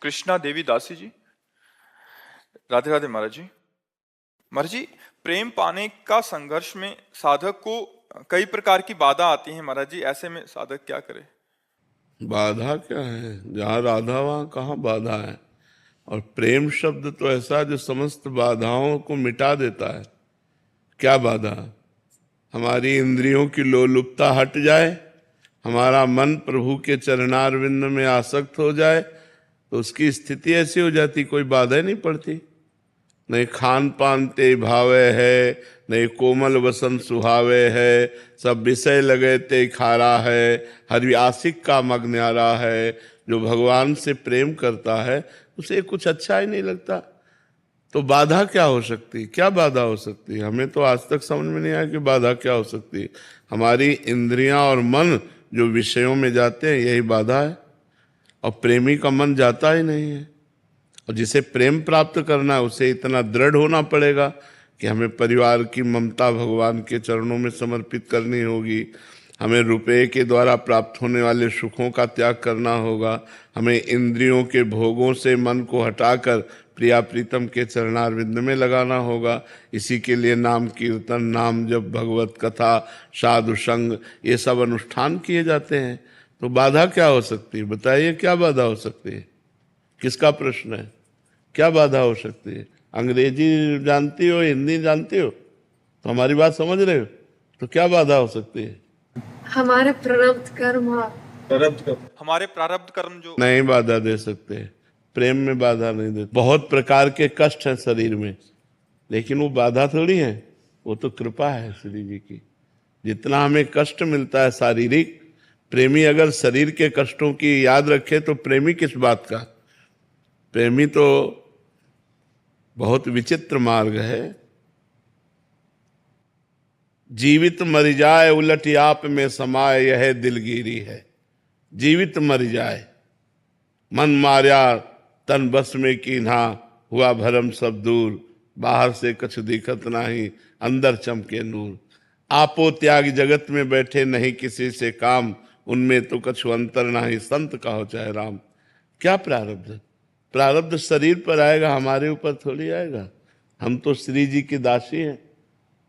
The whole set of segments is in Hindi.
कृष्णा देवी दासी जी। राधे राधे महाराज जी। महाराज जी, प्रेम पाने का संघर्ष में साधक को कई प्रकार की बाधा आती हैं महाराज जी, ऐसे में साधक क्या करे? बाधा क्या है? जहाँ राधा वहाँ कहाँ बाधा है। और प्रेम शब्द तो ऐसा जो समस्त बाधाओं को मिटा देता है। क्या बाधा? हमारी इंद्रियों की लोलुपता हट जाए, हमारा मन प्रभु के चरणारविंद में आसक्त हो जाए, तो उसकी स्थिति ऐसी हो जाती, कोई बाधा नहीं पड़ती। नहीं खान पान ते भावे है, नहीं कोमल वसन सुहावे है, सब विषय लगे ते खारा है, हरि आशिक का मग न्यारा है। जो भगवान से प्रेम करता है उसे कुछ अच्छा ही नहीं लगता। तो बाधा क्या हो सकती? क्या बाधा हो सकती? हमें तो आज तक समझ में नहीं आया कि बाधा क्या हो सकती। हमारी इंद्रियां और मन जो विषयों में जाते हैं, यही बाधा है। और प्रेमी का मन जाता ही नहीं है। और जिसे प्रेम प्राप्त करना है उसे इतना दृढ़ होना पड़ेगा कि हमें परिवार की ममता भगवान के चरणों में समर्पित करनी होगी, हमें रुपये के द्वारा प्राप्त होने वाले सुखों का त्याग करना होगा, हमें इंद्रियों के भोगों से मन को हटाकर प्रिया प्रीतम के चरणारविंद में लगाना होगा। इसी के लिए नाम कीर्तन, नाम जप, भगवत कथा, साधु संग, ये सब अनुष्ठान किए जाते हैं। तो बाधा क्या हो सकती है? बताइए, क्या बाधा हो सकती है? किसका प्रश्न है? क्या बाधा हो सकती है? अंग्रेजी जानती हो, हिंदी जानती हो, तो हमारी बात समझ रहे हो? तो क्या बाधा हो सकती है? हमारे प्रारब्ध कर्म हमारे प्रारब्ध कर्म जो नहीं बाधा दे सकते। प्रेम में बाधा नहीं देते। बहुत प्रकार के कष्ट हैं शरीर में, लेकिन वो बाधा थोड़ी है, वो तो कृपा है श्री जी की। जितना हमें कष्ट मिलता है शारीरिक, प्रेमी अगर शरीर के कष्टों की याद रखे तो प्रेमी किस बात का? प्रेमी तो बहुत विचित्र मार्ग है। जीवित मर जाए उलट आप में समाए, यह दिलगिरी है। जीवित मर जाए, मन मार्या तन बस में कीन्हा, हुआ भरम सब दूर, बाहर से कछ दिखत नाही, अंदर चमके नूर। आपो त्याग जगत में बैठे नहीं किसी से काम, उनमें तो कछु अंतर नाही, संत कहो चाहे राम। क्या प्रारब्ध? प्रारब्ध शरीर पर आएगा, हमारे ऊपर थोड़ी आएगा। हम तो श्री जी की दासी हैं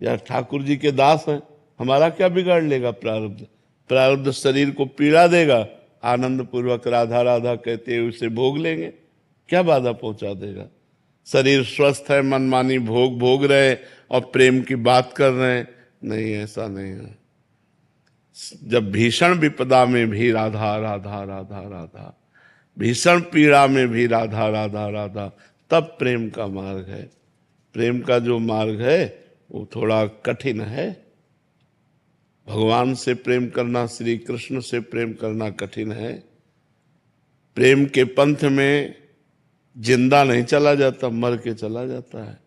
या ठाकुर जी के दास हैं, हमारा क्या बिगाड़ लेगा प्रारब्ध? प्रारब्ध शरीर को पीड़ा देगा, आनंद पूर्वक राधा राधा कहते हुए उसे भोग लेंगे, क्या बाधा पहुंचा देगा? शरीर स्वस्थ है, मनमानी भोग भोग रहे और प्रेम की बात कर रहे हैं, नहीं, ऐसा नहीं है। जब भीषण विपदा में भी राधा राधा राधा राधा, भीषण पीड़ा में भी राधा राधा राधा, तब प्रेम का मार्ग है। प्रेम का जो मार्ग है वो थोड़ा कठिन है। भगवान से प्रेम करना, श्री कृष्ण से प्रेम करना कठिन है। प्रेम के पंथ में जिंदा नहीं चला जाता, मर के चला जाता है।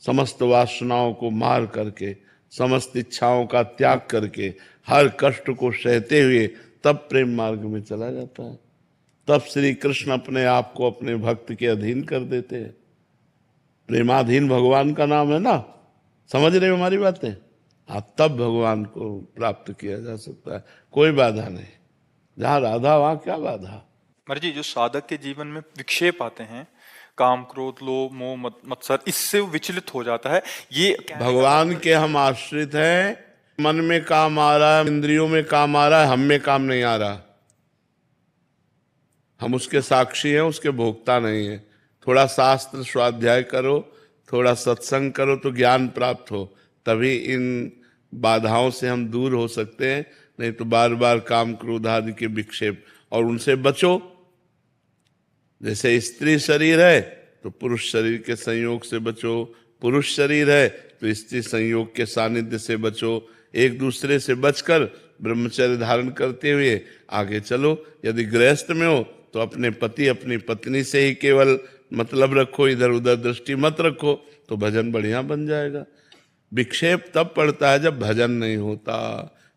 समस्त वासनाओं को मार करके, समस्त इच्छाओं का त्याग करके, हर कष्ट को सहते हुए तब प्रेम मार्ग में चला जाता है। तब श्री कृष्ण अपने आप को अपने भक्त के अधीन कर देते हैं। प्रेमाधीन भगवान का नाम है ना, समझ रहे हो हमारी बातें? हाँ, तब भगवान को प्राप्त किया जा सकता है, कोई बाधा नहीं। जहाँ राधा वहाँ क्या बाधा? महाराज जी, जो साधक के जीवन में विक्षेप आते हैं, काम क्रोध लोभ मोह मत्सर, इससे वो विचलित हो जाता है। ये भगवान के हम आश्रित हैं। मन में काम आ रहा है, इंद्रियों में काम आ रहा है, हम में काम नहीं आ रहा। हम उसके साक्षी हैं, उसके भोक्ता नहीं है। थोड़ा शास्त्र स्वाध्याय करो, थोड़ा सत्संग करो तो ज्ञान प्राप्त हो, तभी इन बाधाओं से हम दूर हो सकते हैं। नहीं तो बार बार काम क्रोध आदि के विक्षेप, और उनसे बचो। जैसे स्त्री शरीर है तो पुरुष शरीर के संयोग से बचो, पुरुष शरीर है तो स्त्री संयोग के सानिध्य से बचो। एक दूसरे से बचकर ब्रह्मचर्य धारण करते हुए आगे चलो। यदि गृहस्थ में हो तो अपने पति अपनी पत्नी से ही केवल मतलब रखो, इधर उधर दृष्टि मत रखो, तो भजन बढ़िया बन जाएगा। विक्षेप तब पड़ता है जब भजन नहीं होता।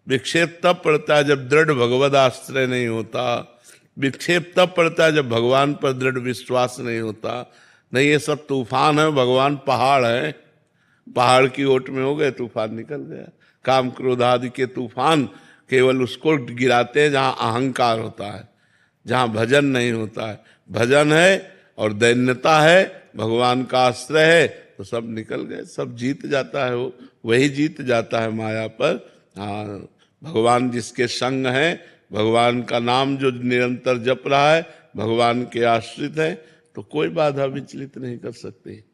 विक्षेप तब पड़ता है जब दृढ़ भगवद आश्रय नहीं होता। विक्षेप तब पड़ता है जब भगवान पर दृढ़ विश्वास नहीं होता। नहीं, ये सब तूफान है, भगवान पहाड़ है। पहाड़ की ओट में हो गए, तूफान निकल गया। काम क्रोध आदि के तूफान केवल उसको गिराते हैं जहां अहंकार होता है, जहां भजन नहीं होता है। भजन है और दैन्यता है, भगवान का आश्रय है, तो सब निकल गए, सब जीत जाता है, वो वही जीत जाता है माया पर। हाँ, भगवान जिसके संग है, भगवान का नाम जो निरंतर जप रहा है, भगवान के आश्रित है, तो कोई बाधा विचलित नहीं कर सकती।